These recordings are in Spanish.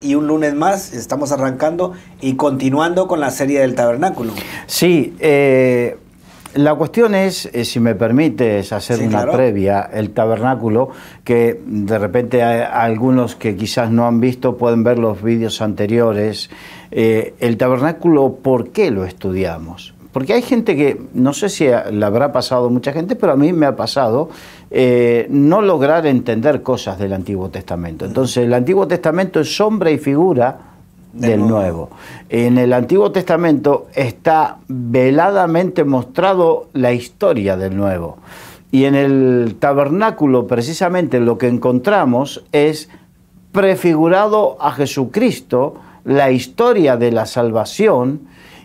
Y un lunes más estamos arrancando y continuando con la serie del tabernáculo. Sí, la cuestión es, si me permites hacer una previa, el tabernáculo, que de repente algunos que quizás no han visto pueden ver los vídeos anteriores. El tabernáculo, ¿por qué lo estudiamos? Porque hay gente que, no sé si le habrá pasado a mucha gente, pero a mí me ha pasado no lograr entender cosas del Antiguo Testamento. Entonces, el Antiguo Testamento es sombra y figura del Nuevo. En el Antiguo Testamento está veladamente mostrado la historia del Nuevo. Y en el tabernáculo, precisamente, lo que encontramos es prefigurado a Jesucristo, la historia de la salvación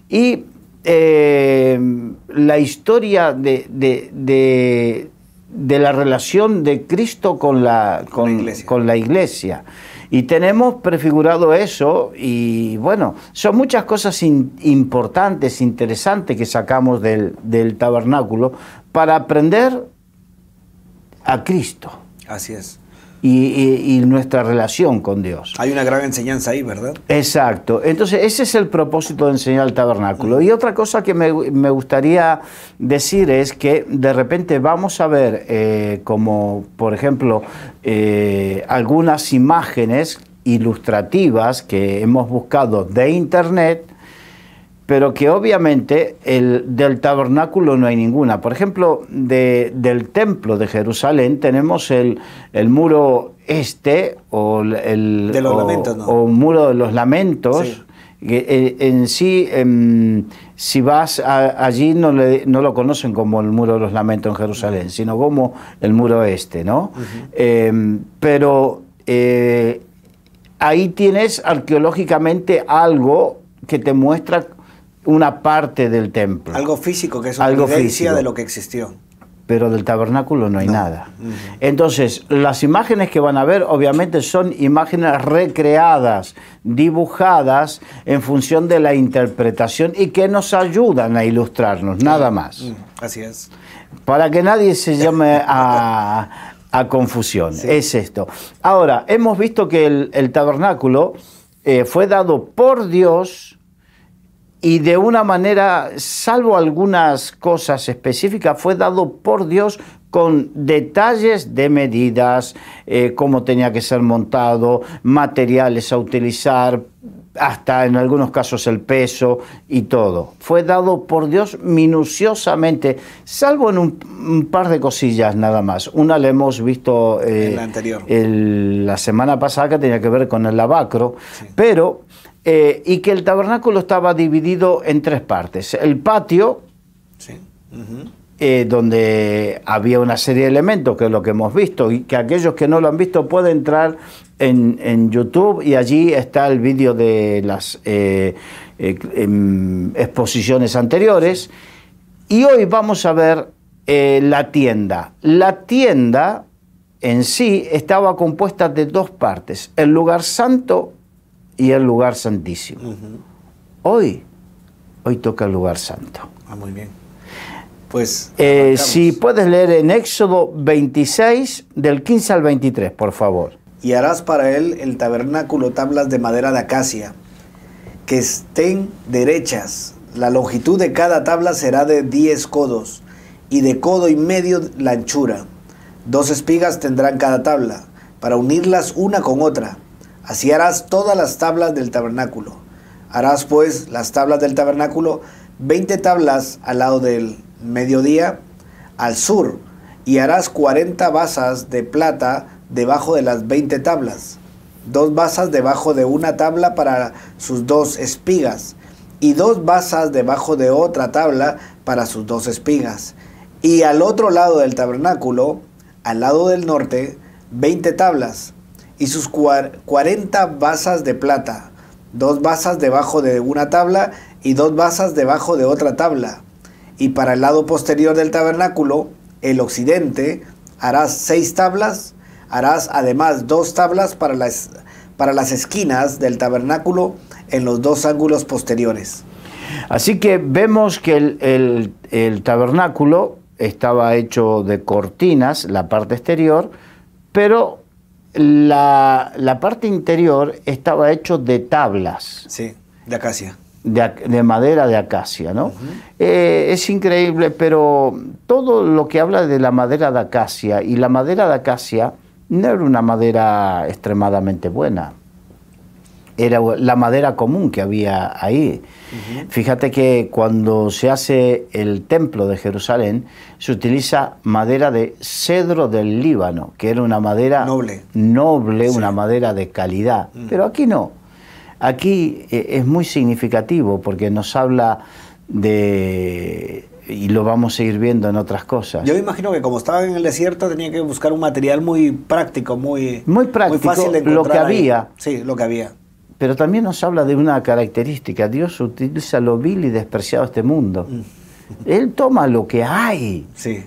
y la historia de la relación de Cristo con la iglesia. Y tenemos prefigurado eso y bueno, son muchas cosas importantes, interesantes que sacamos del tabernáculo para aprender a Cristo. Así es. Y nuestra relación con Dios. Hay una gran enseñanza ahí, ¿verdad? Exacto. Entonces, ese es el propósito de enseñar el tabernáculo. Y otra cosa que me gustaría decir es que de repente vamos a ver, como por ejemplo, algunas imágenes ilustrativas que hemos buscado de internet, pero que obviamente del tabernáculo no hay ninguna. Por ejemplo, del templo de Jerusalén tenemos el muro este, o de los lamentos, ¿no? o muro de los lamentos, sí. Que en sí, si vas allí no lo conocen como el muro de los lamentos en Jerusalén, sino como el muro este, ¿no? Pero ahí tienes arqueológicamente algo que te muestra una parte del templo. Algo físico, que es una evidencia de lo que existió. Pero del tabernáculo no hay nada. Entonces, las imágenes que van a ver, obviamente, son imágenes recreadas, dibujadas en función de la interpretación y que nos ayudan a ilustrarnos, nada más. Así es. Para que nadie se llame a confusión. Sí. Es esto. Ahora, hemos visto que el tabernáculo fue dado por Dios. Y de una manera, salvo algunas cosas específicas, fue dado por Dios con detalles de medidas, cómo tenía que ser montado, materiales a utilizar, hasta en algunos casos el peso y todo. Fue dado por Dios minuciosamente, salvo en un par de cosillas nada más. Una la hemos visto en la anterior. La semana pasada, que tenía que ver con el lavacro, sí. Pero... y que el tabernáculo estaba dividido en tres partes. El patio, sí. Donde había una serie de elementos, que es lo que hemos visto, y que aquellos que no lo han visto pueden entrar en YouTube, y allí está el vídeo de las exposiciones anteriores. Y hoy vamos a ver la tienda. La tienda en sí estaba compuesta de dos partes, el lugar santo y el lugar santísimo. Hoy toca el lugar santo. Muy bien. Pues si puedes leer en Éxodo 26, del 15 al 23, por favor. Y harás para él el tabernáculo tablas de madera de acacia, que estén derechas. La longitud de cada tabla será de 10 codos, y de codo y medio la anchura. 2 espigas tendrán cada tabla, para unirlas una con otra. Así harás todas las tablas del tabernáculo. Harás pues las tablas del tabernáculo, 20 tablas al lado del mediodía, al sur, y harás 40 basas de plata debajo de las 20 tablas, 2 basas debajo de una tabla para sus 2 espigas, y 2 basas debajo de otra tabla para sus 2 espigas. Y al otro lado del tabernáculo, al lado del norte, 20 tablas, y sus 40 basas de plata, 2 basas debajo de una tabla y 2 basas debajo de otra tabla. Y para el lado posterior del tabernáculo, el occidente, harás 6 tablas, harás además 2 tablas para las esquinas del tabernáculo en los 2 ángulos posteriores. Así que vemos que el tabernáculo estaba hecho de cortinas, la parte exterior, pero la parte interior estaba hecho de tablas. Sí, de acacia. De madera de acacia, ¿no? Es increíble, pero todo lo que habla de la madera de acacia, y la madera de acacia no era una madera extremadamente buena, era la madera común que había ahí. Fíjate que cuando se hace el templo de Jerusalén, se utiliza madera de cedro del Líbano, que era una madera noble, sí, una madera de calidad, pero aquí no. Aquí es muy significativo porque nos habla de, y lo vamos a ir viendo en otras cosas. Yo imagino que como estaba en el desierto tenía que buscar un material muy práctico, muy fácil de encontrar. Lo que había. Sí, lo que había. Pero también nos habla de una característica. Dios utiliza lo vil y despreciado de este mundo. Él toma lo que hay. Sí.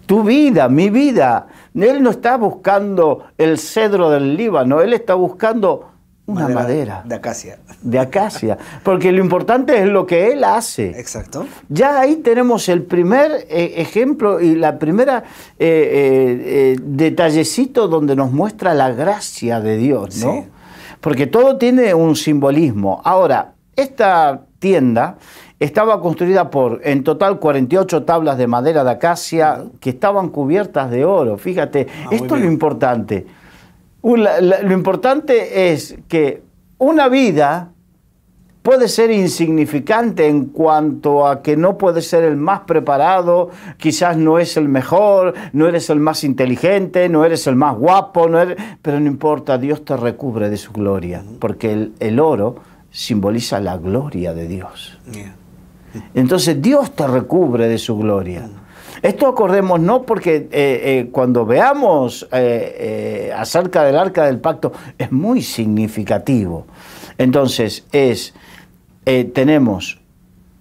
Tu vida, mi vida. Él no está buscando el cedro del Líbano, Él está buscando una madera de acacia. De acacia. Porque lo importante es lo que Él hace. Exacto. Ya ahí tenemos el primer ejemplo y la primera detallecito donde nos muestra la gracia de Dios, ¿no? Sí. Porque todo tiene un simbolismo. Ahora, esta tienda estaba construida por, en total, 48 tablas de madera de acacia que estaban cubiertas de oro. Fíjate, esto es lo importante. Lo importante es que una vida puede ser insignificante en cuanto a que no puede ser el más preparado, quizás no es el mejor, no eres el más inteligente, no eres el más guapo, pero no importa, Dios te recubre de su gloria, porque el oro simboliza la gloria de Dios. Entonces Dios te recubre de su gloria. Esto acordemos, no porque cuando veamos acerca del Arca del Pacto es muy significativo. Entonces tenemos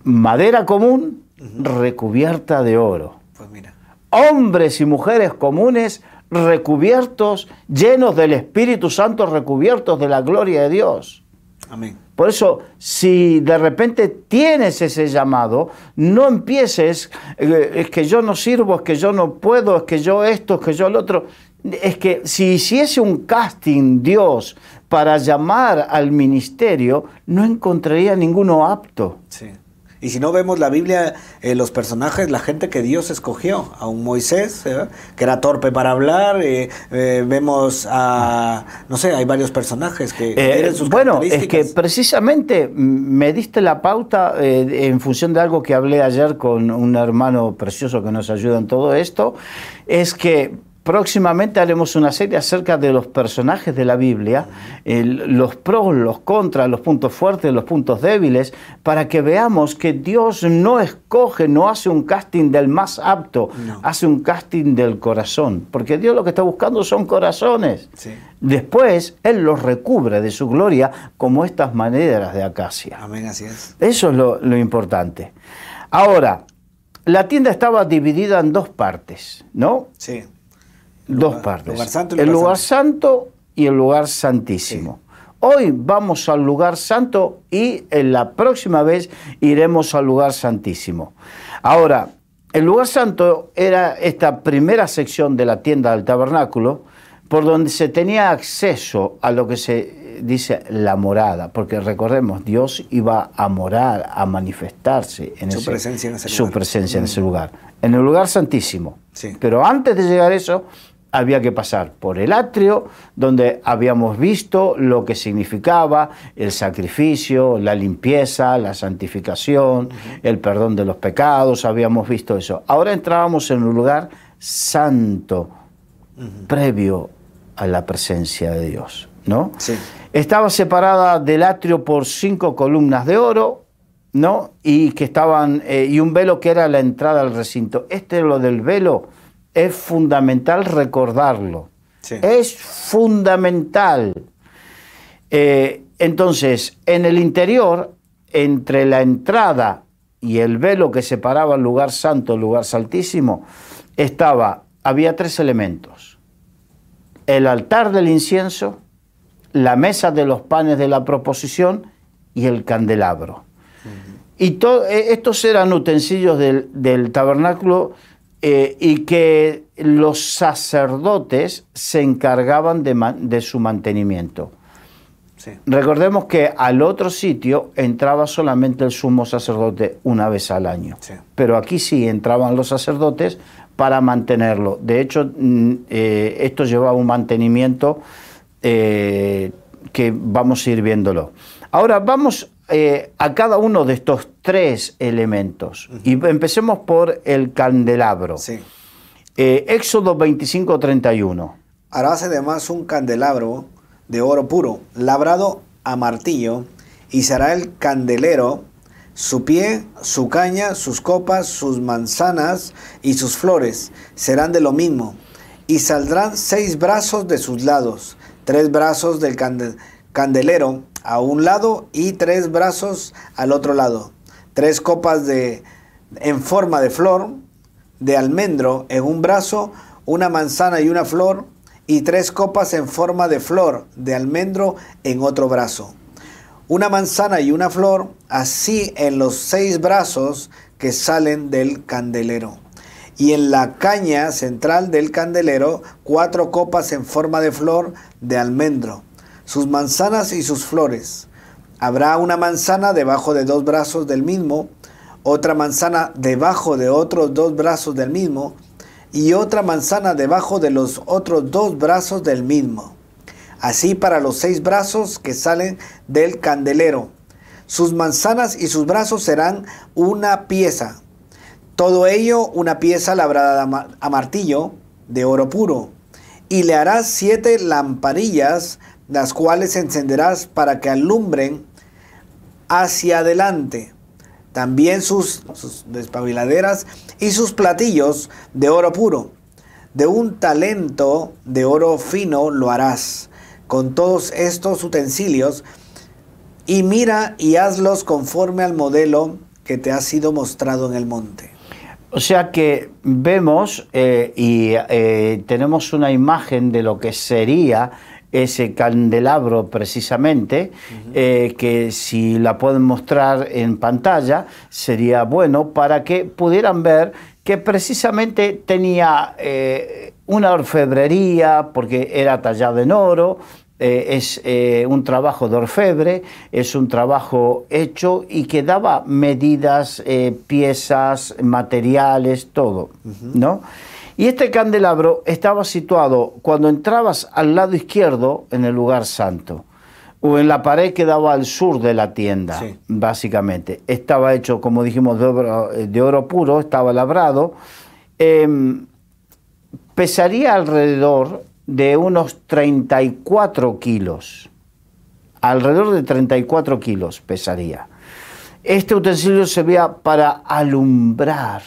madera común recubierta de oro. Pues mira. Hombres y mujeres comunes recubiertos, llenos del Espíritu Santo, recubiertos de la gloria de Dios. Amén. Por eso, si de repente tienes ese llamado, no empieces, es que yo no sirvo, es que yo no puedo, es que yo esto, es que yo lo otro. Es que si hiciese un casting Dios para llamar al ministerio, no encontraría ninguno apto. Sí. Y si no vemos la Biblia, los personajes, la gente que Dios escogió, a un Moisés, que era torpe para hablar, vemos a, no sé, hay varios personajes que tienen sus características. Es que precisamente me diste la pauta en función de algo que hablé ayer con un hermano precioso que nos ayuda en todo esto, es que próximamente haremos una serie acerca de los personajes de la Biblia, los pros, los contras, los puntos fuertes, los puntos débiles, para que veamos que Dios no escoge, no hace un casting del más apto, hace un casting del corazón, porque Dios lo que está buscando son corazones. Sí. Después Él los recubre de su gloria como estas maderas de acacia. Amén, así es. Eso es lo importante. Ahora, la tienda estaba dividida en dos partes, ¿no? Sí. Dos partes. Lugar santo y el lugar santo y el lugar santísimo. Sí. Hoy vamos al lugar santo y en la próxima vez iremos al lugar santísimo. Ahora, el lugar santo era esta primera sección de la tienda del tabernáculo por donde se tenía acceso a lo que se dice la morada, porque recordemos, Dios iba a morar, a manifestarse en su presencia en ese lugar. Su presencia en ese lugar, en el lugar santísimo. Sí. Pero antes de llegar a eso, había que pasar por el atrio, donde habíamos visto lo que significaba el sacrificio, la limpieza, la santificación, el perdón de los pecados, habíamos visto eso. Ahora entrábamos en un lugar santo, previo a la presencia de Dios, ¿no? Sí. Estaba separada del atrio por 5 columnas de oro, ¿no? Y que estaban, y un velo que era la entrada al recinto. Lo del velo es fundamental recordarlo. Sí. Es fundamental. Entonces, en el interior, entre la entrada y el velo que separaba el lugar santo, el lugar santísimo, había 3 elementos. El altar del incienso, la mesa de los panes de la proposición y el candelabro. Y estos eran utensilios del tabernáculo y que los sacerdotes se encargaban de su mantenimiento. Sí. Recordemos que al otro sitio entraba solamente el sumo sacerdote una vez al año. Sí. Pero aquí sí entraban los sacerdotes para mantenerlo. De hecho, esto llevaba un mantenimiento que vamos a ir viéndolo. Ahora vamos a cada uno de estos tres elementos. Y empecemos por el candelabro. Sí. Éxodo 25:31. Harás además un candelabro de oro puro, labrado a martillo, y será el candelero, su pie, su caña, sus copas, sus manzanas y sus flores serán de lo mismo. Y saldrán 6 brazos de sus lados, 3 brazos del candelero a un lado y 3 brazos al otro lado. 3 copas en forma de flor de almendro en un brazo, una manzana y una flor, y 3 copas en forma de flor de almendro en otro brazo. Una manzana y una flor, así en los 6 brazos que salen del candelero. Y en la caña central del candelero, 4 copas en forma de flor de almendro, sus manzanas y sus flores. Habrá una manzana debajo de 2 brazos del mismo, otra manzana debajo de otros 2 brazos del mismo, y otra manzana debajo de los otros 2 brazos del mismo. Así para los 6 brazos que salen del candelero. Sus manzanas y sus brazos serán una pieza. Todo ello una pieza labrada a martillo de oro puro. Y le harás 7 lamparillas, las cuales encenderás para que alumbren hacia adelante. También sus despabiladeras y sus platillos de oro puro. De un talento de oro fino lo harás, con todos estos utensilios, y mira y hazlos conforme al modelo que te ha sido mostrado en el monte. O sea que vemos tenemos una imagen de lo que sería ese candelabro precisamente, que si la pueden mostrar en pantalla sería bueno para que pudieran ver que precisamente tenía una orfebrería porque era tallado en oro. Es un trabajo de orfebre, es un trabajo hecho y que daba medidas, piezas, materiales, todo, ¿no? Y este candelabro estaba situado cuando entrabas al lado izquierdo en el lugar santo, o en la pared que daba al sur de la tienda, sí. Básicamente. Estaba hecho, como dijimos, de oro puro, estaba labrado. Pesaría alrededor de unos 34 kilos. Alrededor de 34 kilos pesaría. Este utensilio servía para alumbrar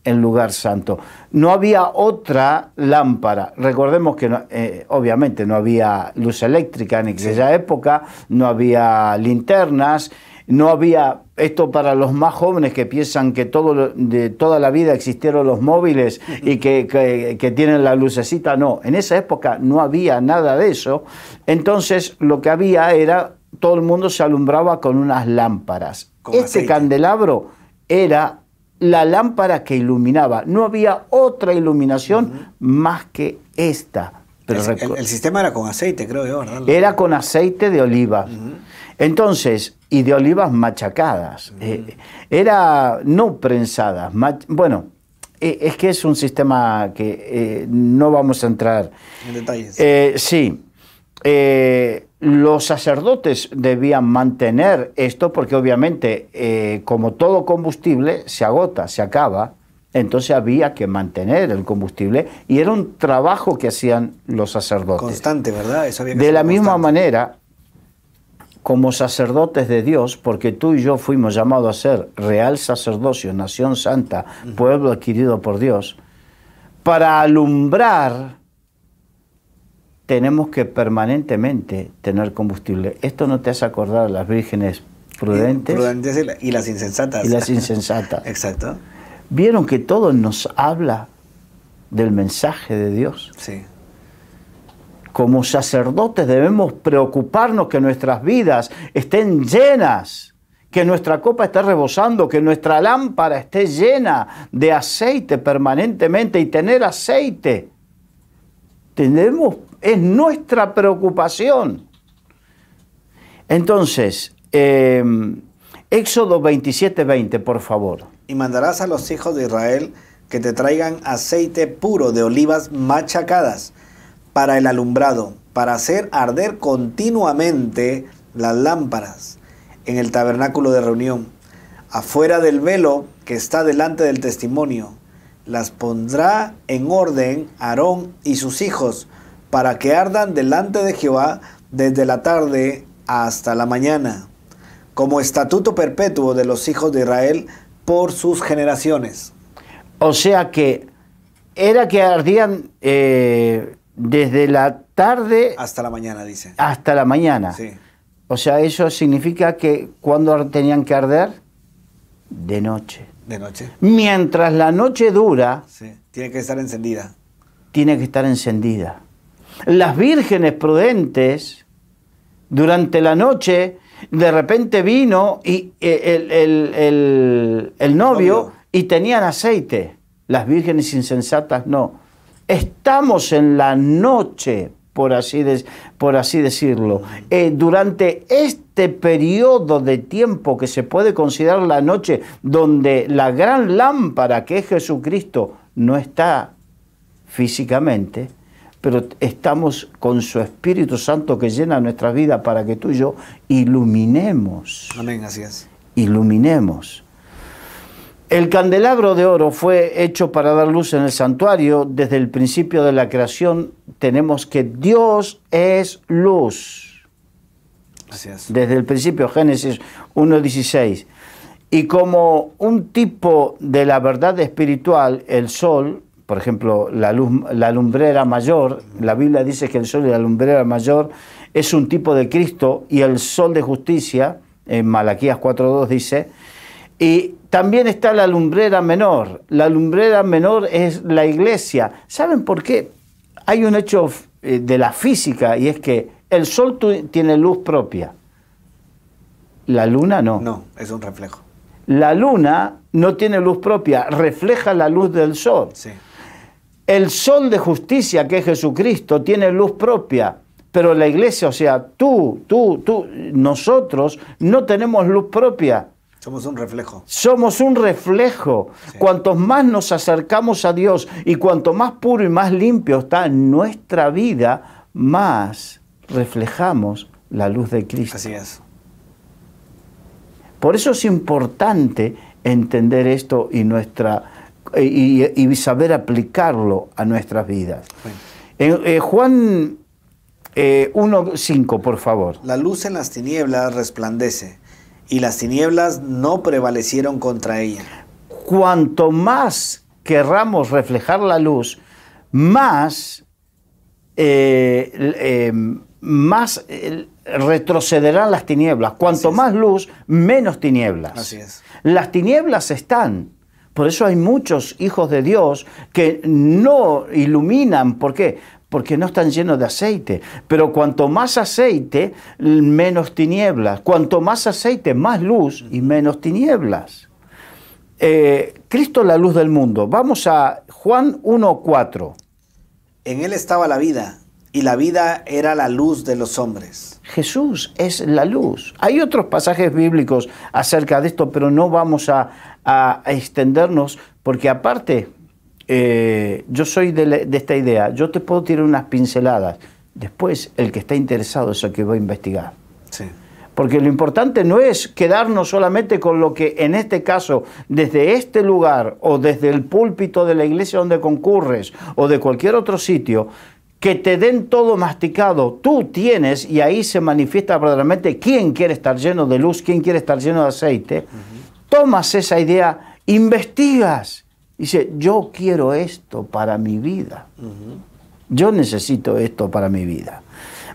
el lugar santo. No había otra lámpara. Recordemos que obviamente no había luz eléctrica en aquella época, no había linternas, no había, esto para los más jóvenes que piensan que de toda la vida existieron los móviles y que tienen la lucecita, no. En esa época no había nada de eso. Entonces lo que había era, todo el mundo se alumbraba con unas lámparas. Este aceite. Candelabro era la lámpara que iluminaba. No había otra iluminación más que esta. Pero el sistema era con aceite, creo yo, ¿verdad? Era con aceite de oliva. Entonces, y de olivas machacadas. Era no prensadas. Bueno, es que es un sistema que no vamos a entrar en detalles. Sí. Los sacerdotes debían mantener esto porque obviamente como todo combustible se agota, se acaba, entonces había que mantener el combustible y era un trabajo que hacían los sacerdotes. Constante, ¿verdad? Eso había que de la misma manera, como sacerdotes de Dios, porque tú y yo fuimos llamados a ser real sacerdocio, nación santa, pueblo adquirido por Dios, para alumbrar tenemos que permanentemente tener combustible. ¿Esto no te hace acordar a las vírgenes prudentes? Prudentes y las insensatas. Y las insensatas. Exacto. ¿Vieron que todo nos habla del mensaje de Dios? Sí. Como sacerdotes debemos preocuparnos que nuestras vidas estén llenas, que nuestra copa esté rebosando, que nuestra lámpara esté llena de aceite permanentemente y tener aceite. Es nuestra preocupación. Entonces, Éxodo 27:20, por favor. Y mandarás a los hijos de Israel que te traigan aceite puro de olivas machacadas para el alumbrado, para hacer arder continuamente las lámparas en el tabernáculo de reunión, afuera del velo que está delante del testimonio. Las pondrá en orden Aarón y sus hijos, para que ardan delante de Jehová desde la tarde hasta la mañana, como estatuto perpetuo de los hijos de Israel por sus generaciones. O sea que era que ardían desde la tarde hasta la mañana, dice. Hasta la mañana. Sí. O sea, eso significa que ¿cuándo tenían que arder? De noche. De noche. Mientras la noche dura, sí, tiene que estar encendida. Tiene que estar encendida. Las vírgenes prudentes, durante la noche, de repente vino y el novio y tenían aceite. Las vírgenes insensatas no. Estamos en la noche, por así decirlo. Durante este periodo de tiempo que se puede considerar la noche, donde la gran lámpara que es Jesucristo no está físicamente, pero estamos con su Espíritu Santo que llena nuestra vida para que tú y yo iluminemos. Amén, así es. Iluminemos. El candelabro de oro fue hecho para dar luz en el santuario. Desde el principio de la creación tenemos que Dios es luz. Así es. Desde el principio, Génesis 1:16. Y como un tipo de la verdad espiritual, el sol, por ejemplo, la lumbrera mayor, la Biblia dice que el sol y la lumbrera mayor es un tipo de Cristo, y el sol de justicia, en Malaquías 4:2 dice, y también está la lumbrera menor. La lumbrera menor es la iglesia. ¿Saben por qué? Hay un hecho de la física, y es que el sol tiene luz propia. La luna no. No, es un reflejo. La luna no tiene luz propia, refleja la luz del sol. Sí. El sol de justicia, que es Jesucristo, tiene luz propia, pero la iglesia, o sea, nosotros no tenemos luz propia. Somos un reflejo. Somos un reflejo. Sí. Cuanto más nos acercamos a Dios y cuanto más puro y más limpio está nuestra vida, más reflejamos la luz de Cristo. Así es. Por eso es importante entender esto y saber aplicarlo a nuestras vidas. Sí. Juan 1:5, por favor. La luz en las tinieblas resplandece, y las tinieblas no prevalecieron contra ella. Cuanto más querramos reflejar la luz, más retrocederán las tinieblas. Cuanto más luz, menos tinieblas. Así es. Las tinieblas están. Por eso hay muchos hijos de Dios que no iluminan. ¿Por qué? Porque no están llenos de aceite. Pero cuanto más aceite, menos tinieblas. Cuanto más aceite, más luz y menos tinieblas. Cristo es la luz del mundo. Vamos a Juan 1:4. En él estaba la vida, y la vida era la luz de los hombres. Jesús es la luz. Hay otros pasajes bíblicos acerca de esto, pero no vamos a extendernos, porque aparte, yo soy de esta idea. Yo te puedo tirar unas pinceladas. Después, el que está interesado es el que va a investigar. Sí. Porque lo importante no es quedarnos solamente con lo que, en este caso, desde este lugar o desde el púlpito de la iglesia donde concurres o de cualquier otro sitio, que te den todo masticado. Tú tienes, y ahí se manifiesta verdaderamente quién quiere estar lleno de luz, quién quiere estar lleno de aceite. Tomas esa idea, investigas. Dice, yo quiero esto para mi vida. Yo necesito esto para mi vida.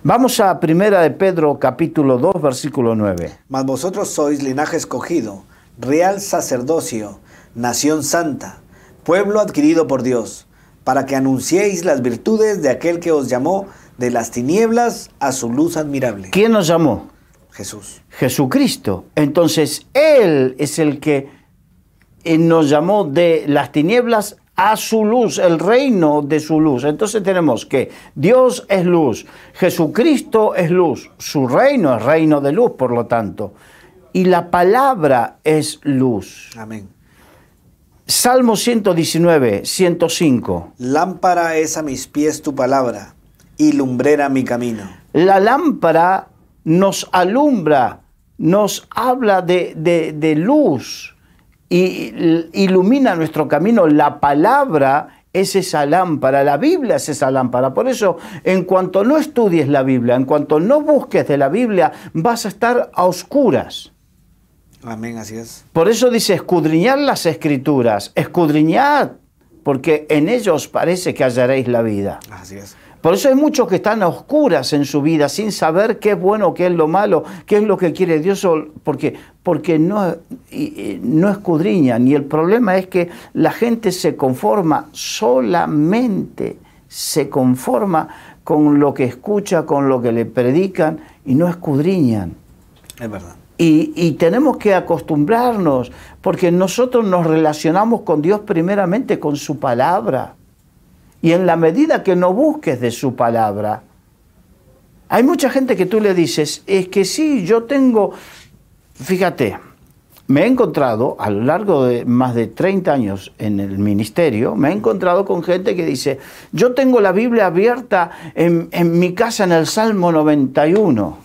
Vamos a 1 de Pedro, capítulo 2, versículo 9. Mas vosotros sois linaje escogido, real sacerdocio, nación santa, pueblo adquirido por Dios, para que anunciéis las virtudes de aquel que os llamó de las tinieblas a su luz admirable. ¿Quién nos llamó? Jesús. Jesucristo. Entonces, Él es el que nos llamó de las tinieblas a su luz, el reino de su luz. Entonces tenemos que Dios es luz, Jesucristo es luz, su reino es reino de luz, por lo tanto. Y la palabra es luz. Amén. Salmo 119, 105. Lámpara es a mis pies tu palabra y lumbrera mi camino. La lámpara nos alumbra, nos habla de luz y ilumina nuestro camino. La palabra es esa lámpara, la Biblia es esa lámpara. Por eso, en cuanto no estudies la Biblia, en cuanto no busques de la Biblia, vas a estar a oscuras. Amén, así es. Por eso dice, escudriñad las Escrituras, escudriñad, porque en ellos parece que hallaréis la vida. Así es. Por eso hay muchos que están a oscuras en su vida, sin saber qué es bueno, qué es lo malo, qué es lo que quiere Dios, porque no escudriñan. Y el problema es que la gente se conforma, solamente se conforma con lo que escucha, con lo que le predican, y no escudriñan. Es verdad. Y tenemos que acostumbrarnos, porque nosotros nos relacionamos con Dios primeramente con su palabra. Y en la medida que no busques de su palabra, hay mucha gente que tú le dices, es que sí, yo tengo, fíjate, me he encontrado a lo largo de más de 30 años en el ministerio, me he encontrado con gente que dice, yo tengo la Biblia abierta en mi casa en el Salmo 91.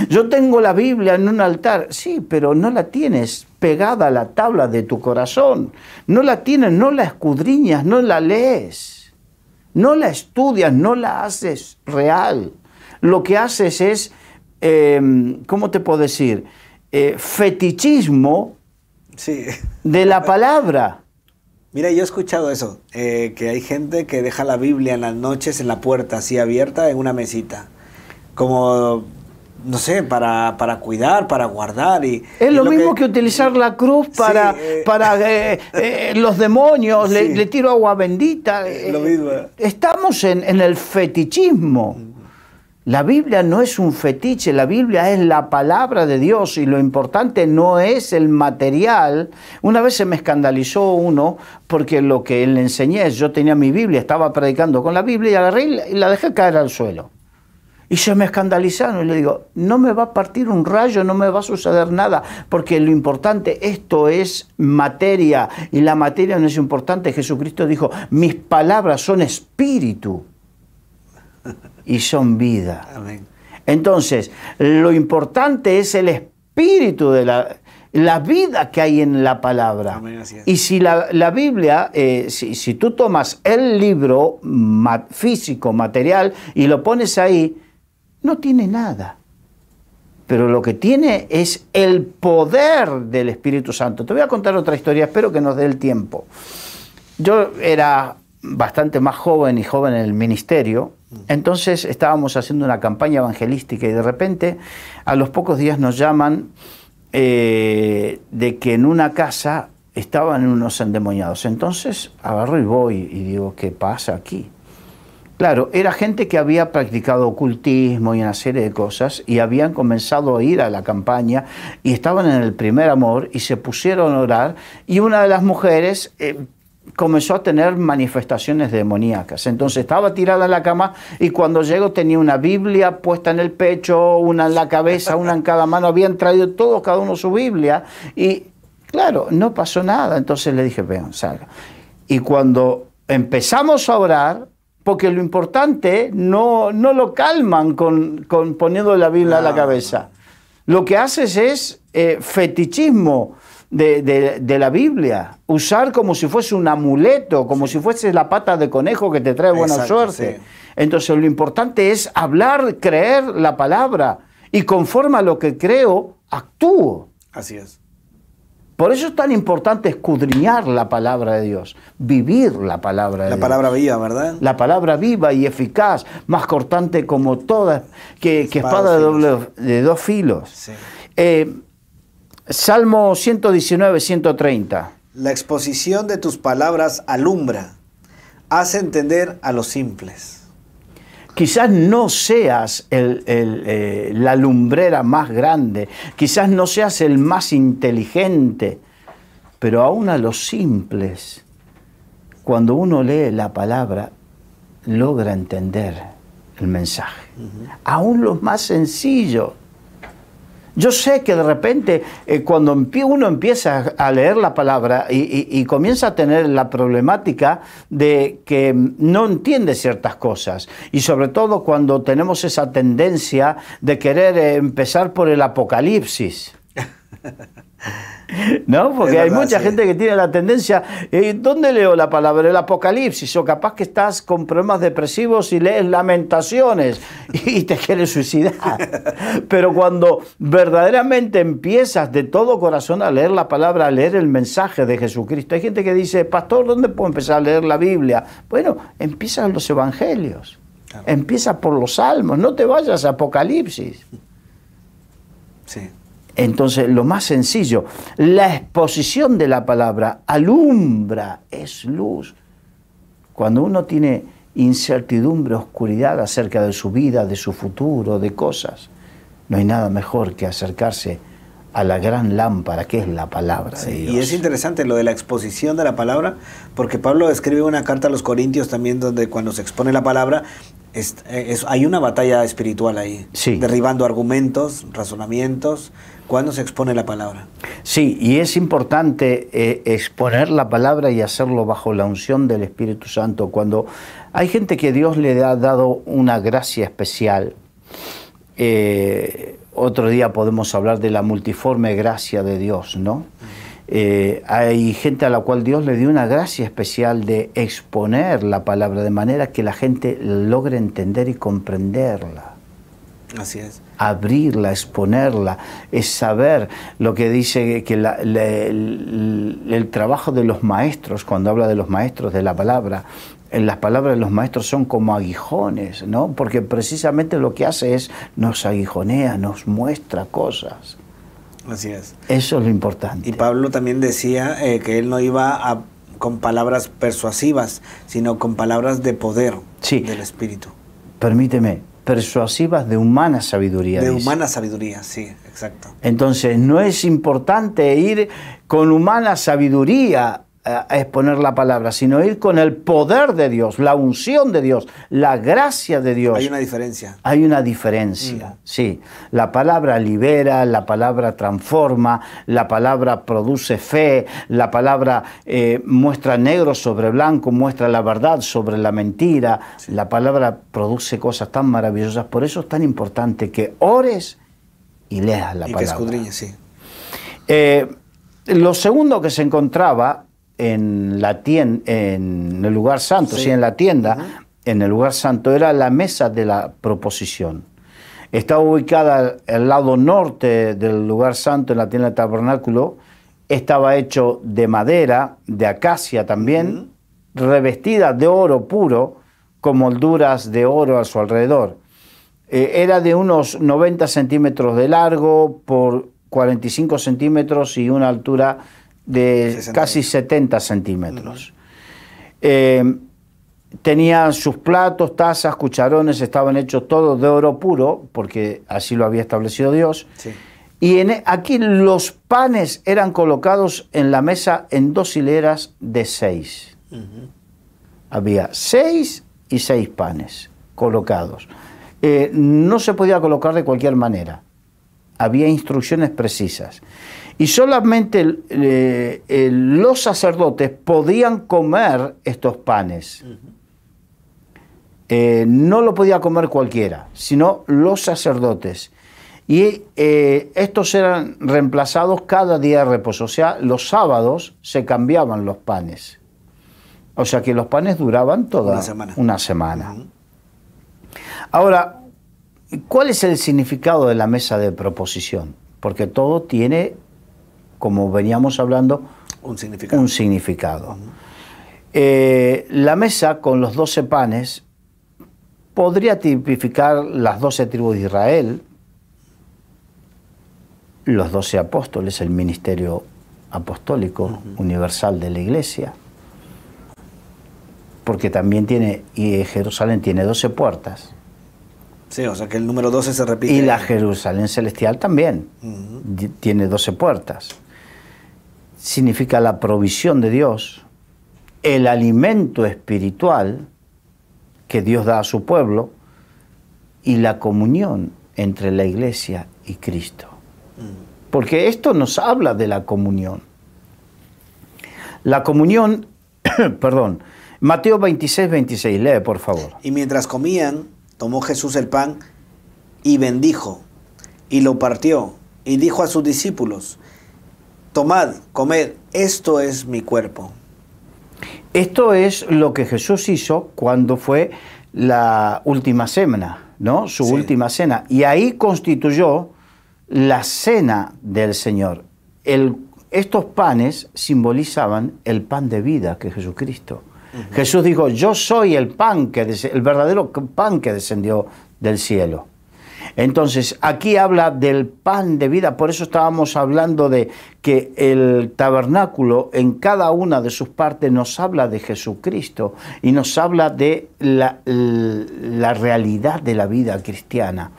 Yo tengo la Biblia en un altar. Sí, pero no la tienes pegada a la tabla de tu corazón. No la tienes, no la escudriñas, no la lees. No la estudias, no la haces real. Lo que haces es, ¿cómo te puedo decir? Fetichismo sí. de la palabra. Mira, yo he escuchado eso, que hay gente que deja la Biblia en las noches en la puerta, así abierta, en una mesita. Como, no sé, para cuidar, para guardar. Es lo mismo que utilizar la cruz para, los demonios, sí. le tiro agua bendita. Lo mismo. Estamos en el fetichismo. La Biblia no es un fetiche, la Biblia es la palabra de Dios y lo importante no es el material. Una vez se me escandalizó uno porque lo que le enseñé es, yo tenía mi Biblia, estaba predicando con la Biblia y agarré y la dejé caer al suelo. Y se me escandalizaron y le digo, no me va a partir un rayo, no me va a suceder nada, porque lo importante, esto es materia y la materia no es importante. Jesucristo dijo, mis palabras son espíritu y son vida. Amén. Entonces, lo importante es el espíritu de la vida que hay en la palabra. Amén, así es. Y si la Biblia, si tú tomas el libro físico, material, y lo pones ahí, no tiene nada. Pero lo que tiene es el poder del Espíritu Santo. Te voy a contar otra historia, espero que nos dé el tiempo. Yo era bastante más joven y joven en el ministerio, entonces estábamos haciendo una campaña evangelística y de repente a los pocos días nos llaman de que en una casa estaban unos endemoniados. Entonces agarro y voy y digo, ¿qué pasa aquí? Claro, era gente que había practicado ocultismo y una serie de cosas y habían comenzado a ir a la campaña y estaban en el primer amor y se pusieron a orar y una de las mujeres comenzó a tener manifestaciones demoníacas. Entonces estaba tirada en la cama y cuando llego tenía una Biblia puesta en el pecho, una en la cabeza, una en cada mano. Habían traído todos, cada uno su Biblia y claro, no pasó nada. Entonces le dije, vean, salga. Y cuando empezamos a orar, porque lo importante no lo calman con poniendo la Biblia a la cabeza. Lo que haces es fetichismo de la Biblia, usar como si fuese un amuleto, como si fuese la pata de conejo que te trae buena suerte. Sí. Entonces lo importante es hablar, creer la palabra y conforme a lo que creo, actúo. Así es. Por eso es tan importante escudriñar la palabra de Dios, vivir la palabra de Dios. La palabra viva, ¿verdad? La palabra viva y eficaz, más cortante como toda, que espada de dos filos. Sí. Salmo 119, 130. La exposición de tus palabras alumbra, hace entender a los simples. Quizás no seas la lumbrera más grande, quizás no seas el más inteligente, pero aún a los simples, cuando uno lee la palabra, logra entender el mensaje. Aún los más sencillos. Yo sé que de repente cuando uno empieza a leer la palabra y comienza a tener la problemática de que no entiende ciertas cosas, y sobre todo cuando tenemos esa tendencia de querer empezar por el Apocalipsis. ¿No? Porque hay mucha gente que tiene la tendencia, ¿dónde leo la palabra? El Apocalipsis, o capaz que estás con problemas depresivos y lees Lamentaciones y te quieres suicidar. Pero cuando verdaderamente empiezas de todo corazón a leer la palabra, a leer el mensaje de Jesucristo, hay gente que dice, pastor, ¿dónde puedo empezar a leer la Biblia? Bueno, empieza en los Evangelios, empieza por los Salmos, no te vayas a Apocalipsis. Sí. Entonces, lo más sencillo, la exposición de la palabra alumbra, es luz. Cuando uno tiene incertidumbre, oscuridad acerca de su vida, de su futuro, de cosas, no hay nada mejor que acercarse a la gran lámpara que es la palabra de Dios. Y es interesante lo de la exposición de la palabra, porque Pablo escribe una carta a los Corintios también donde cuando se expone la palabra, hay una batalla espiritual ahí, sí, derribando argumentos, razonamientos, cuando se expone la palabra. Sí, y es importante exponer la palabra y hacerlo bajo la unción del Espíritu Santo. Cuando hay gente que Dios le ha dado una gracia especial, otro día podemos hablar de la multiforme gracia de Dios, ¿no? Hay gente a la cual Dios le dio una gracia especial de exponer la palabra de manera que la gente logre entender y comprenderla. Así es. Abrirla, exponerla, es saber lo que dice que el trabajo de los maestros, cuando habla de los maestros de la palabra, las palabras de los maestros son como aguijones, ¿no? Porque precisamente lo que hace es nos aguijonea, nos muestra cosas. Así es. Eso es lo importante. Y Pablo también decía que él no iba con palabras persuasivas, sino con palabras de poder, sí, del Espíritu. Permíteme, persuasivas de humana sabiduría. De dice. humana sabiduría, sí, exacto. Entonces, no es importante ir con humana sabiduría a exponer la palabra, sino ir con el poder de Dios, la unción de Dios, la gracia de Dios. Hay una diferencia. Hay una diferencia, sí. La palabra libera, la palabra transforma, la palabra produce fe, la palabra muestra negro sobre blanco, muestra la verdad sobre la mentira. Sí. La palabra produce cosas tan maravillosas. Por eso es tan importante que ores y leas la palabra. Y que escudriñes, sí. Lo segundo que se encontraba en la tienda, en el lugar santo, sí, en la tienda, en el lugar santo, era la mesa de la proposición. Estaba ubicada al lado norte del lugar santo, en la tienda del tabernáculo. Estaba hecho de madera, de acacia también, revestida de oro puro, con molduras de oro a su alrededor. Era de unos 90 centímetros de largo por 45 centímetros y una altura de casi 70 centímetros. Tenía sus platos, tazas, cucharones, estaban hechos todos de oro puro, porque así lo había establecido Dios. Sí. Y aquí los panes eran colocados en la mesa en 2 hileras de 6. Había 6 y 6 panes colocados. No se podía colocar de cualquier manera. Había instrucciones precisas. Y solamente los sacerdotes podían comer estos panes. No lo podía comer cualquiera, sino los sacerdotes. Y estos eran reemplazados cada día de reposo. O sea, los sábados se cambiaban los panes. O sea que los panes duraban toda una semana. Ahora, ¿cuál es el significado de la mesa de proposición? Porque todo tiene, como veníamos hablando, un significado. La mesa con los 12 panes podría tipificar las 12 tribus de Israel, los 12 apóstoles, el ministerio apostólico universal de la iglesia, porque también Jerusalén tiene 12 puertas, Sí, o sea que el número 12 se repite. Y la Jerusalén celestial también. Tiene 12 puertas. Significa la provisión de Dios, el alimento espiritual que Dios da a su pueblo y la comunión entre la iglesia y Cristo. Porque esto nos habla de la comunión. La comunión, perdón, Mateo 26, 26, lee por favor. Y mientras comían, tomó Jesús el pan y bendijo, y lo partió, y dijo a sus discípulos: tomad, comed, esto es mi cuerpo. Esto es lo que Jesús hizo cuando fue la última cena, ¿no? Su última cena. Y ahí constituyó la cena del Señor. Estos panes simbolizaban el pan de vida, que es Jesucristo. Jesús dijo: yo soy el verdadero pan que descendió del cielo. Entonces, aquí habla del pan de vida. Por eso estábamos hablando de que el tabernáculo en cada una de sus partes nos habla de Jesucristo y nos habla de la realidad de la vida cristiana.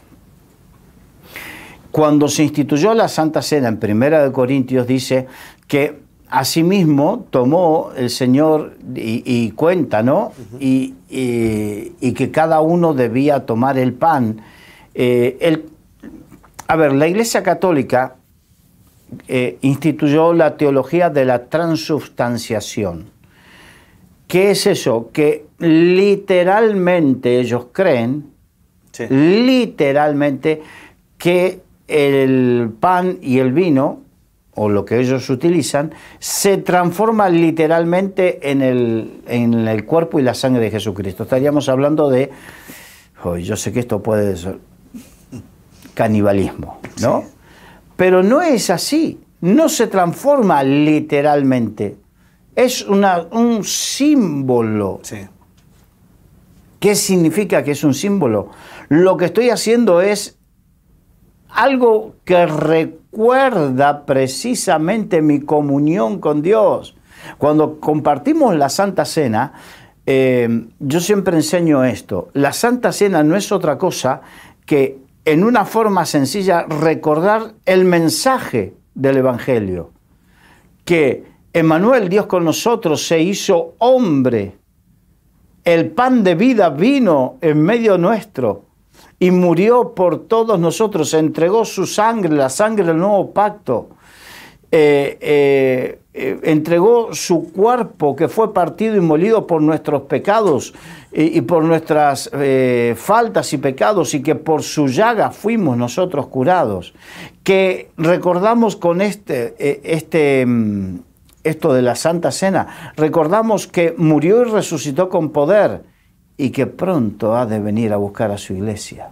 Cuando se instituyó la Santa Cena en 1 Corintios dice que asimismo tomó el Señor y cuenta, ¿no? Y que cada uno debía tomar el pan. La Iglesia Católica instituyó la teología de la transubstanciación. ¿Qué es eso? Que literalmente ellos creen, literalmente, que el pan y el vino, o lo que ellos utilizan, se transforma literalmente en el cuerpo y la sangre de Jesucristo. Estaríamos hablando de, yo sé que esto puede ser canibalismo, ¿no? Sí. Pero no es así, no se transforma literalmente, es un símbolo. Sí. ¿Qué significa que es un símbolo? Lo que estoy haciendo es algo que recuerda precisamente mi comunión con Dios. Cuando compartimos la Santa Cena, yo siempre enseño esto. La Santa Cena no es otra cosa que, en una forma sencilla, recordar el mensaje del Evangelio. Que Emmanuel, Dios con nosotros, se hizo hombre. El pan de vida vino en medio nuestro y murió por todos nosotros, entregó su sangre, la sangre del nuevo pacto, entregó su cuerpo que fue partido y molido por nuestros pecados y por nuestras faltas y pecados, y que por su llaga fuimos nosotros curados. Que recordamos con esto de la Santa Cena, recordamos que murió y resucitó con poder, y que pronto ha de venir a buscar a su iglesia.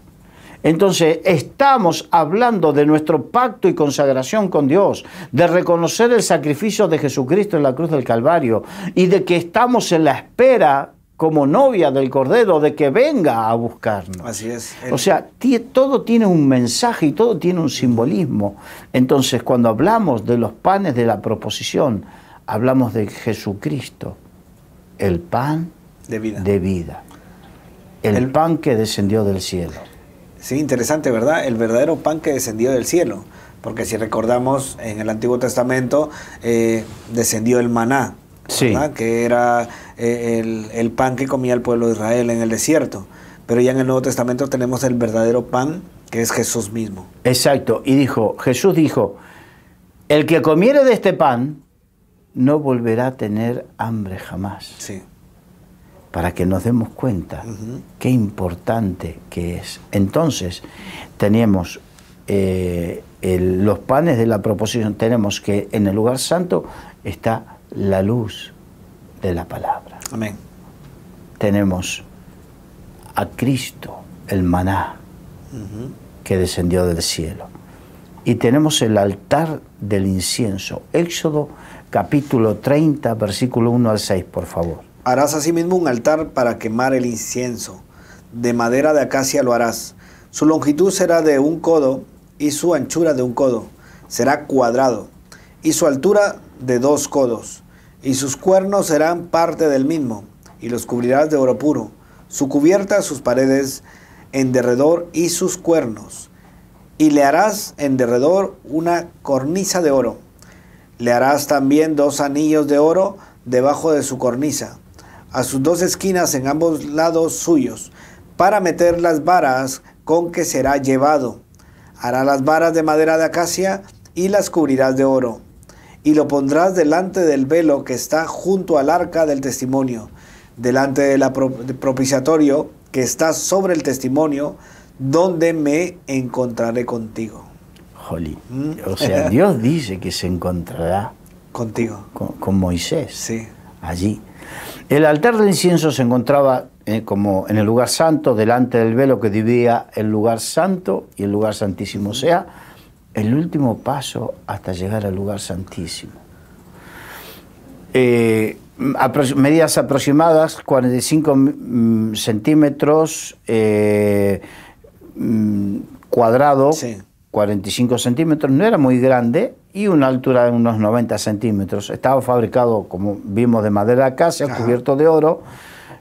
Entonces, estamos hablando de nuestro pacto y consagración con Dios, de reconocer el sacrificio de Jesucristo en la cruz del Calvario, y de que estamos en la espera, como novia del Cordero, de que venga a buscarnos. Así es. O sea, todo tiene un mensaje y todo tiene un simbolismo. Entonces, cuando hablamos de los panes de la proposición, hablamos de Jesucristo, el pan de vida. El pan que descendió del cielo. Sí, interesante, ¿verdad? El verdadero pan que descendió del cielo. Porque si recordamos, en el Antiguo Testamento descendió el maná, ¿verdad? Sí. Que era el pan que comía el pueblo de Israel en el desierto. Pero ya en el Nuevo Testamento tenemos el verdadero pan, que es Jesús mismo. Exacto. Y Jesús dijo, el que comiere de este pan no volverá a tener hambre jamás. Sí. Para que nos demos cuenta qué importante que es. Entonces, tenemos los panes de la proposición, tenemos que en el lugar santo está la luz de la palabra. Amén. Tenemos a Cristo, el maná, que descendió del cielo. Y tenemos el altar del incienso. Éxodo capítulo 30, versículo 1 al 6, por favor. Harás asimismo un altar para quemar el incienso. De madera de acacia lo harás. Su longitud será de 1 codo y su anchura de 1 codo. Será cuadrado. Y su altura de 2 codos. Y sus cuernos serán parte del mismo. Y los cubrirás de oro puro. Su cubierta, sus paredes en derredor y sus cuernos. Y le harás en derredor una cornisa de oro. Le harás también 2 anillos de oro debajo de su cornisa, a sus 2 esquinas en ambos lados suyos, para meter las varas con que será llevado. Hará las varas de madera de acacia y las cubrirás de oro. Y lo pondrás delante del velo que está junto al arca del testimonio, delante del propiciatorio que está sobre el testimonio, donde me encontraré contigo. Jolín. O sea, Dios dice que se encontrará contigo. Con Moisés. Sí. Allí. El altar del incienso se encontraba como en el lugar santo, delante del velo que dividía el lugar santo y el lugar santísimo. O sea, el último paso hasta llegar al lugar santísimo. Medidas aproximadas, 45 centímetros cuadrado, sí. 45 centímetros, no era muy grande, y una altura de unos 90 centímetros. Estaba fabricado, como vimos, de madera de acacia, cubierto de oro.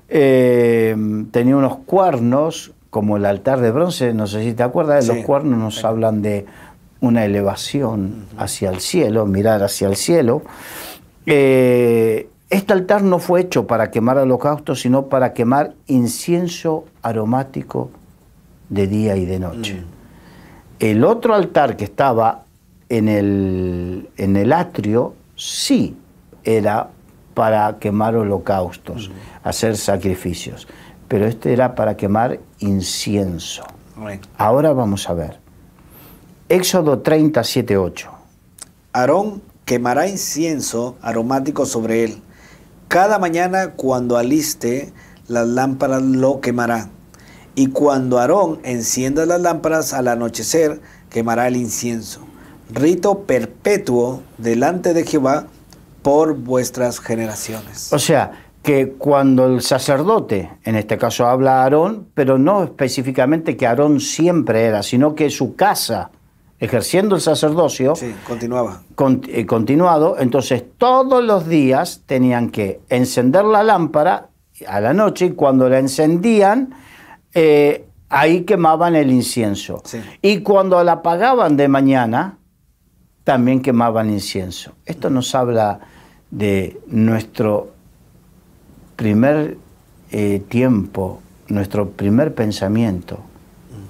Tenía unos cuernos, como el altar de bronce, no sé si te acuerdas, sí. Los cuernos nos hablan de una elevación hacia el cielo, mirar hacia el cielo. Este altar no fue hecho para quemar holocaustos, sino para quemar incienso aromático de día y de noche. El otro altar que estaba en el atrio, sí era para quemar holocaustos, hacer sacrificios, pero este era para quemar incienso. Ahora vamos a ver. Éxodo 30, 7, 8. Aarón quemará incienso aromático sobre él. Cada mañana cuando aliste las lámparas lo quemará. Y cuando Aarón encienda las lámparas al anochecer, quemará el incienso. Rito perpetuo delante de Jehová por vuestras generaciones. O sea, que cuando el sacerdote, en este caso habla Aarón, pero no específicamente que Aarón siempre era, sino que su casa, ejerciendo el sacerdocio, sí, continuaba. Continuado, entonces todos los días tenían que encender la lámpara a la noche, y cuando la encendían, ahí quemaban el incienso. Sí. Y cuando la apagaban de mañana, también quemaban incienso. Esto nos habla de nuestro primer tiempo, nuestro primer pensamiento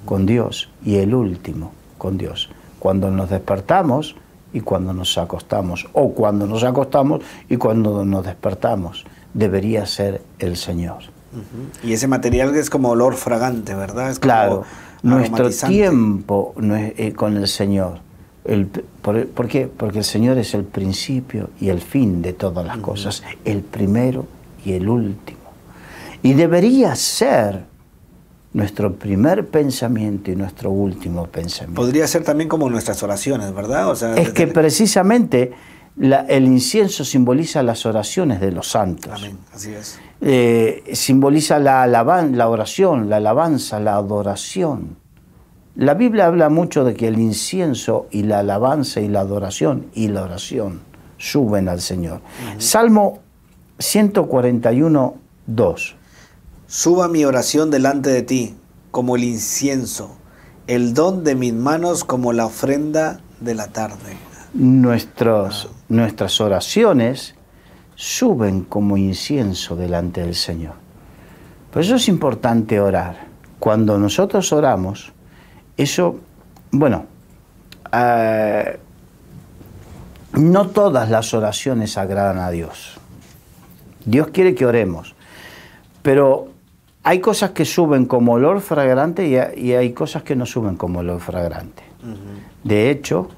con Dios y el último con Dios. Cuando nos despertamos y cuando nos acostamos, o cuando nos acostamos y cuando nos despertamos, debería ser el Señor. Y ese material es como olor fragante, ¿verdad? Es claro, nuestro tiempo con el Señor. ¿Por qué? Porque el Señor es el principio y el fin de todas las cosas, el primero y el último. Y debería ser nuestro primer pensamiento y nuestro último pensamiento. Podría ser también como nuestras oraciones, ¿verdad? O sea, es que precisamente el incienso simboliza las oraciones de los santos. Amén, así es. Simboliza la oración, la alabanza, la adoración. La Biblia habla mucho de que el incienso y la alabanza y la adoración y la oración suben al Señor. Salmo 141, 2. Suba mi oración delante de ti, como el incienso, el don de mis manos como la ofrenda de la tarde. Nuestras oraciones suben como incienso delante del Señor. Por eso es importante orar. Cuando nosotros oramos, eso, bueno, no todas las oraciones agradan a Dios. Dios quiere que oremos, pero hay cosas que suben como olor fragrante y hay cosas que no suben como olor fragrante. De hecho,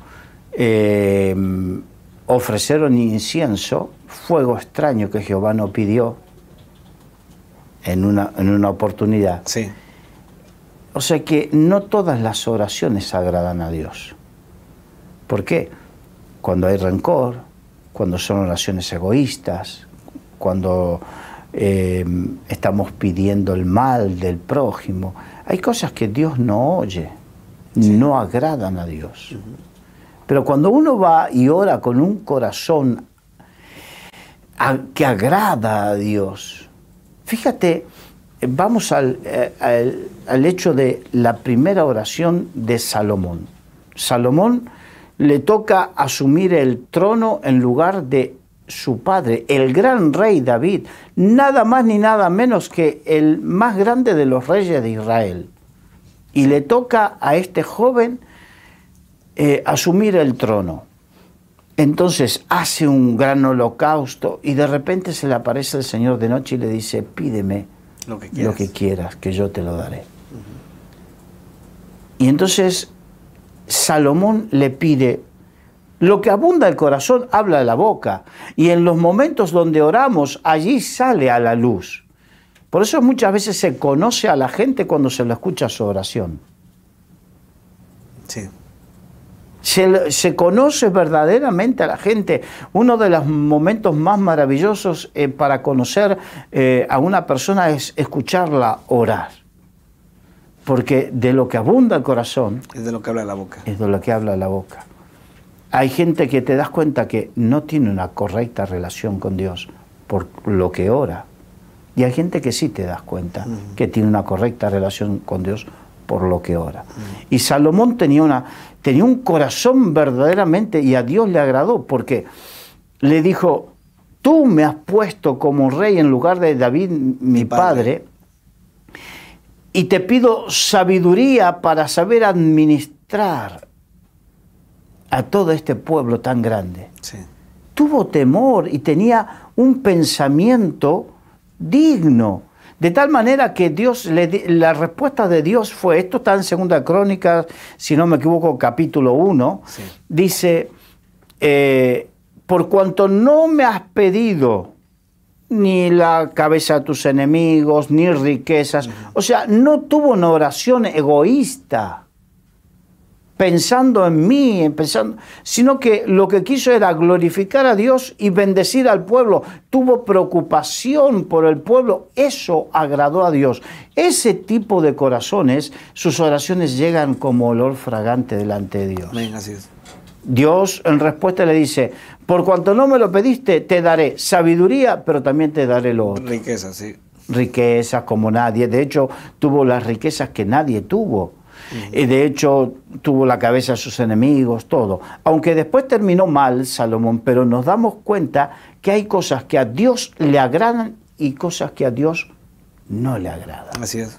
ofrecieron incienso, fuego extraño que Jehová no pidió en una oportunidad. Sí. O sea que no todas las oraciones agradan a Dios. ¿Por qué? Cuando hay rencor, cuando son oraciones egoístas, cuando estamos pidiendo el mal del prójimo. Hay cosas que Dios no oye, no agradan a Dios. Pero cuando uno va y ora con un corazón que agrada a Dios, fíjate, vamos al hecho de la primera oración de Salomón. Salomón le toca asumir el trono en lugar de su padre, el gran rey David, nada más ni nada menos que el más grande de los reyes de Israel. Y le toca a este joven asumir el trono. Entonces hace un gran holocausto y de repente se le aparece el Señor de noche y le dice: pídeme lo que quieras, que yo te lo daré. Y entonces Salomón le pide: lo que abunda el corazón habla de la boca, y en los momentos donde oramos, allí sale a la luz. Por eso muchas veces se conoce a la gente cuando se le escucha su oración. Sí. Se conoce verdaderamente a la gente. Uno de los momentos más maravillosos para conocer a una persona es escucharla orar. Porque de lo que abunda el corazón... es de lo que habla la boca. Es de lo que habla la boca. Hay gente que te das cuenta que no tiene una correcta relación con Dios por lo que ora. Y hay gente que sí te das cuenta que tiene una correcta relación con Dios por lo que ora. Y Salomón tenía un corazón verdaderamente, y a Dios le agradó, porque le dijo: tú me has puesto como rey en lugar de David, mi padre, y te pido sabiduría para saber administrar a todo este pueblo tan grande. Sí. Tuvo temor y tenía un pensamiento digno. De tal manera que la respuesta de Dios fue, esto está en 2 Crónicas, si no me equivoco, capítulo 1, sí. Dice, por cuanto no me has pedido ni la cabeza de tus enemigos, ni riquezas, o sea, no tuvo una oración egoísta, pensando en mí, sino que lo que quiso era glorificar a Dios y bendecir al pueblo. Tuvo preocupación por el pueblo, eso agradó a Dios. Ese tipo de corazones, sus oraciones llegan como olor fragante delante de Dios. Amén, así es. Dios en respuesta le dice: por cuanto no me lo pediste, te daré sabiduría, pero también te daré lo otro. Riquezas, sí. Riquezas como nadie. De hecho, tuvo las riquezas que nadie tuvo. De hecho, tuvo la cabeza de sus enemigos, todo. Aunque después terminó mal Salomón, pero nos damos cuenta que hay cosas que a Dios le agradan y cosas que a Dios no le agradan. Así es.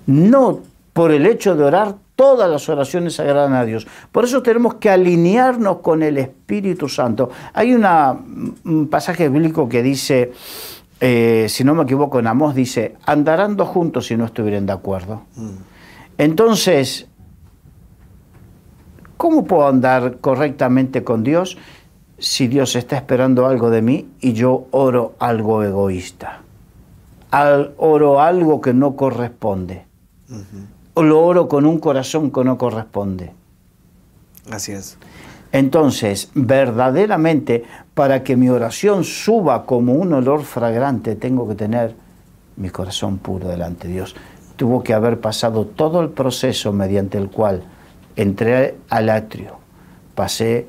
No por el hecho de orar, todas las oraciones agradan a Dios. Por eso tenemos que alinearnos con el Espíritu Santo. Hay un pasaje bíblico que dice, si no me equivoco, en Amós dice: andarán dos juntos si no estuvieran de acuerdo. Entonces, ¿cómo puedo andar correctamente con Dios si Dios está esperando algo de mí y yo oro algo egoísta? Oro algo que no corresponde. O lo oro con un corazón que no corresponde. Así es. Entonces, verdaderamente, para que mi oración suba como un olor fragrante, tengo que tener mi corazón puro delante de Dios. Tuvo que haber pasado todo el proceso mediante el cual entré al atrio, pasé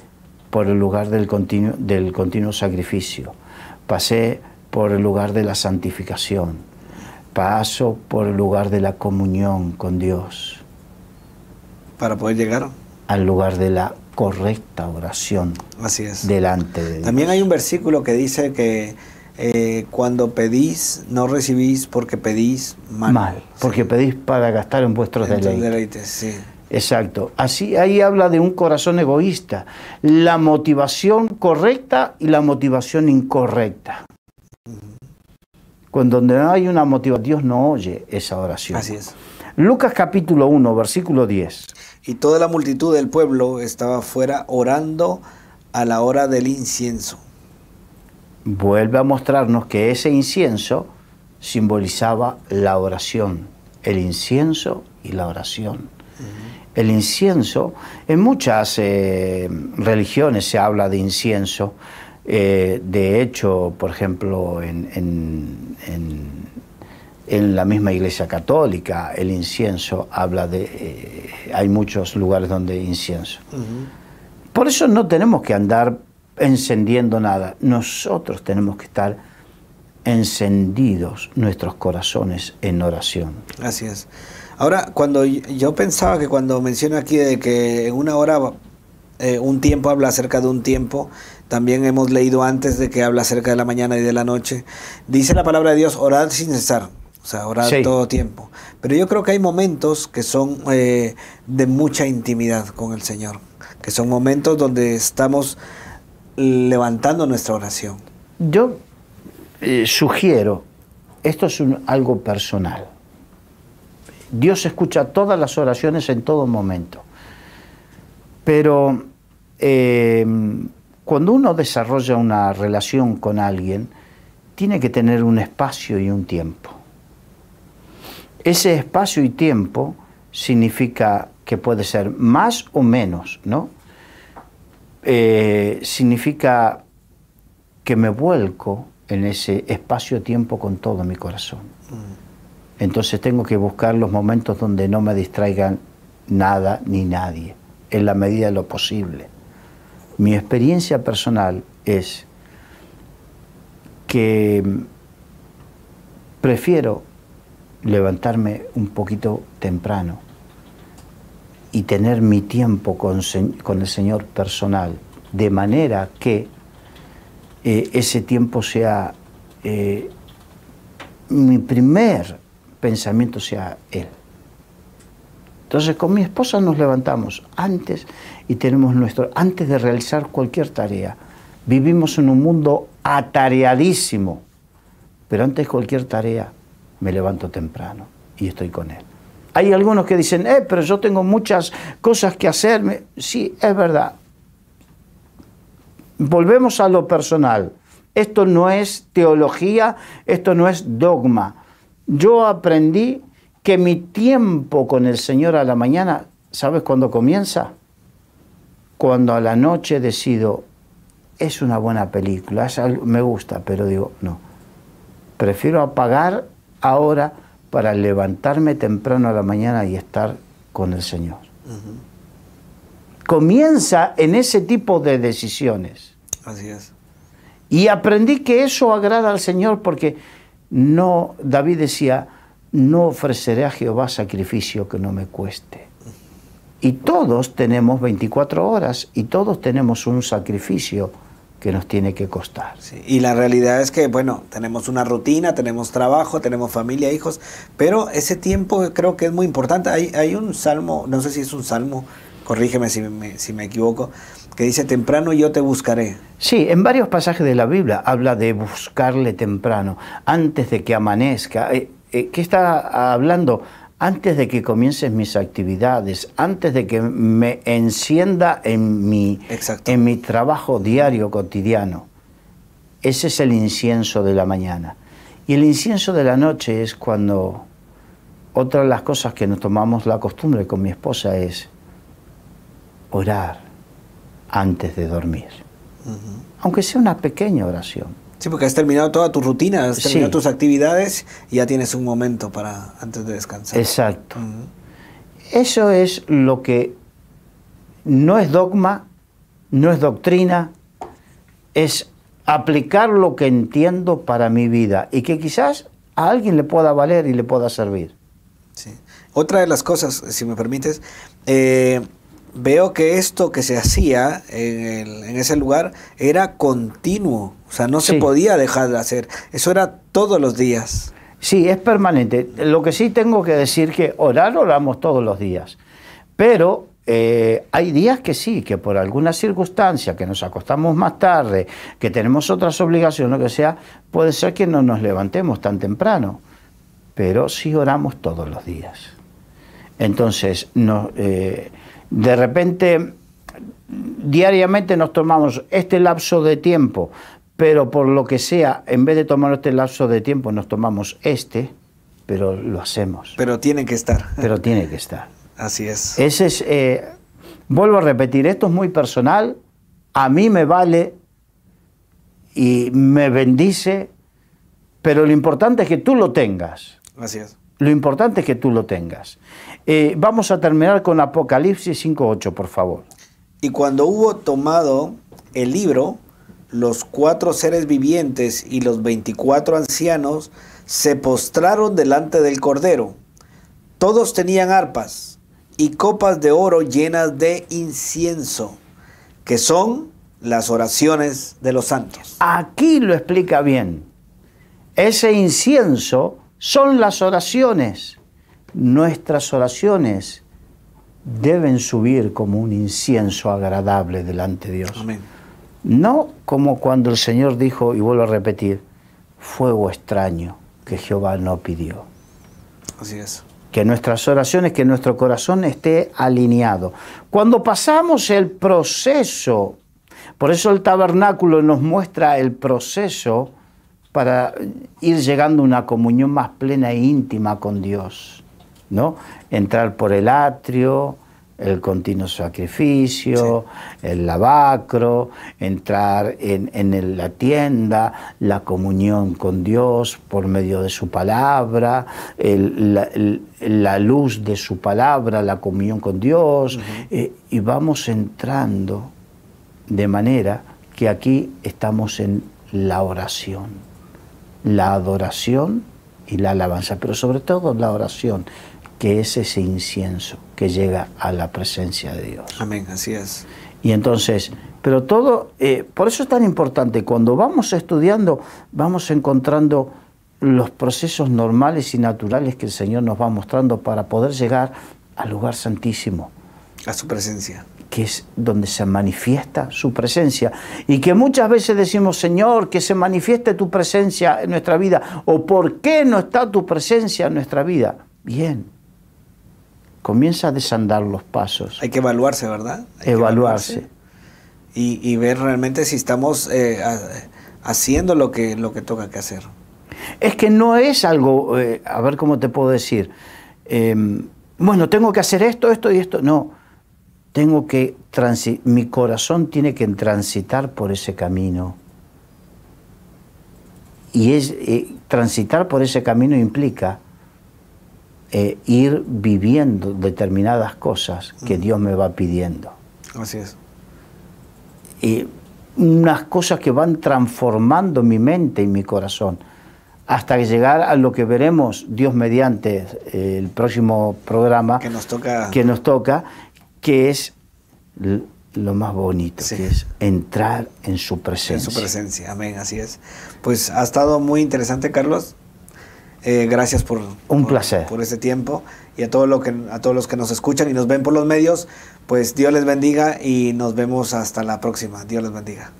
por el lugar del continuo sacrificio, pasé por el lugar de la santificación, paso por el lugar de la comunión con Dios. Para poder llegar al lugar de la correcta oración. Así es. Delante de Dios. También hay un versículo que dice que cuando pedís, no recibís porque pedís mal. Porque sí. Pedís para gastar en vuestros deleites. Sí. Exacto. Así, ahí habla de un corazón egoísta. La motivación correcta y la motivación incorrecta. Cuando no hay una motivación, Dios no oye esa oración. Así es. Lucas capítulo 1, versículo 10. Y toda la multitud del pueblo estaba fuera orando a la hora del incienso. Vuelve a mostrarnos que ese incienso simbolizaba la oración, el incienso y la oración. El incienso, en muchas religiones se habla de incienso. De hecho, por ejemplo, en la misma Iglesia Católica, el incienso habla de... hay muchos lugares donde hay incienso. Por eso no tenemos que andar encendiendo nada. Nosotros tenemos que estar encendidos nuestros corazones en oración. Así es. Ahora, cuando yo pensaba que cuando menciona aquí de que en una hora un tiempo habla acerca de un tiempo, también hemos leído antes de que habla acerca de la mañana y de la noche. Dice la palabra de Dios, orad sin cesar, o sea, orad todo tiempo. Pero yo creo que hay momentos que son de mucha intimidad con el Señor, que son momentos donde estamos levantando nuestra oración. Yo sugiero, esto es algo personal. Dios escucha todas las oraciones en todo momento. Pero cuando uno desarrolla una relación con alguien, tiene que tener un espacio y un tiempo. Ese espacio y tiempo significa que puede ser más o menos, ¿no? Significa que me vuelco en ese espacio-tiempo con todo mi corazón. Entonces tengo que buscar los momentos donde no me distraigan nada ni nadie, en la medida de lo posible. Mi experiencia personal es que prefiero levantarme un poquito temprano y tener mi tiempo con el Señor personal, de manera que ese tiempo sea, mi primer pensamiento sea Él. Entonces con mi esposa nos levantamos antes y tenemos antes de realizar cualquier tarea. Vivimos en un mundo atareadísimo, pero antes de cualquier tarea me levanto temprano y estoy con Él. Hay algunos que dicen, pero yo tengo muchas cosas que hacer. Sí, es verdad. Volvemos a lo personal. Esto no es teología, esto no es dogma. Yo aprendí que mi tiempo con el Señor a la mañana, ¿sabes cuándo comienza? Cuando a la noche decido, es una buena película, me gusta, pero digo, no. Prefiero apagar ahora para levantarme temprano a la mañana y estar con el Señor. Comienza en ese tipo de decisiones. Así es. Y aprendí que eso agrada al Señor porque David decía, no ofreceré a Jehová sacrificio que no me cueste. Y todos tenemos 24 horas y todos tenemos un sacrificio que nos tiene que costar. Sí, y la realidad es que, bueno, tenemos una rutina, tenemos trabajo, tenemos familia, hijos, pero ese tiempo creo que es muy importante. Hay un salmo, no sé si es un salmo, corrígeme si me equivoco, que dice, temprano yo te buscaré. Sí, en varios pasajes de la Biblia habla de buscarle temprano, antes de que amanezca. ¿Qué está hablando? Antes de que comiencen mis actividades, antes de que me encienda en mi trabajo diario, cotidiano. Ese es el incienso de la mañana. Y el incienso de la noche es cuando, otra de las cosas que nos tomamos la costumbre con mi esposa es orar antes de dormir. Aunque sea una pequeña oración. Sí, porque has terminado toda tu rutina, has terminado tus actividades y ya tienes un momento para antes de descansar. Exacto. Eso es lo que no es dogma, no es doctrina, es aplicar lo que entiendo para mi vida y que quizás a alguien le pueda valer y le pueda servir. Sí. Otra de las cosas, si me permites, veo que esto que se hacía en ese lugar era continuo, o sea, no se podía dejar de hacer, eso era todos los días. Sí, es permanente. Lo que sí tengo que decir que oramos todos los días, pero hay días que sí, que por alguna circunstancia, que nos acostamos más tarde, que tenemos otras obligaciones, lo que sea, puede ser que no nos levantemos tan temprano, pero sí oramos todos los días. Entonces, de repente, diariamente nos tomamos este lapso de tiempo, pero por lo que sea, en vez de tomar este lapso de tiempo, nos tomamos pero lo hacemos. Pero tiene que estar. Pero tiene que estar. Así es. Ese es, vuelvo a repetir, esto es muy personal, a mí me vale y me bendice, pero lo importante es que tú lo tengas. Así es. Lo importante es que tú lo tengas. Vamos a terminar con Apocalipsis 5:8, por favor. Y cuando hubo tomado el libro, los 4 seres vivientes y los 24 ancianos se postraron delante del Cordero. Todos tenían arpas y copas de oro llenas de incienso, que son las oraciones de los santos. Aquí lo explica bien. Ese incienso son las oraciones. Nuestras oraciones deben subir como un incienso agradable delante de Dios. Amén. No como cuando el Señor dijo, y vuelvo a repetir, fuego extraño que Jehová no pidió. Así es. Que nuestras oraciones, que nuestro corazón esté alineado. Cuando pasamos el proceso, por eso el tabernáculo nos muestra el proceso para ir llegando a una comunión más plena e íntima con Dios, ¿no? Entrar por el atrio, el continuo sacrificio, sí, el lavacro, entrar en la tienda, la comunión con Dios por medio de su palabra, la luz de su palabra, la comunión con Dios, y vamos entrando de manera que aquí estamos en la oración, la adoración y la alabanza, pero sobre todo la oración, que es ese incienso que llega a la presencia de Dios. Amén, así es. Y entonces, pero todo, por eso es tan importante, cuando vamos estudiando, vamos encontrando los procesos normales y naturales que el Señor nos va mostrando para poder llegar al lugar santísimo. A su presencia. Que es donde se manifiesta su presencia. Y que muchas veces decimos, Señor, que se manifieste tu presencia en nuestra vida, o ¿por qué no está tu presencia en nuestra vida? Bien. Comienza a desandar los pasos. Hay que evaluarse, ¿verdad? Evaluarse. Y ver realmente si estamos haciendo lo que toca que hacer. Es que no es algo, a ver cómo te puedo decir, bueno, tengo que hacer esto, esto y esto. No, tengo que mi corazón tiene que transitar por ese camino. Y transitar por ese camino implica ir viviendo determinadas cosas que Dios me va pidiendo. Así es. Y unas cosas que van transformando mi mente y mi corazón, hasta llegar a lo que veremos Dios mediante el próximo programa que nos toca, que es lo más bonito, sí, que es entrar en su presencia. En su presencia, amén, así es. Pues ha estado muy interesante, Carlos. Gracias por placer por ese tiempo, y a todos los que nos escuchan y nos ven por los medios, pues Dios les bendiga y nos vemos hasta la próxima. Dios les bendiga.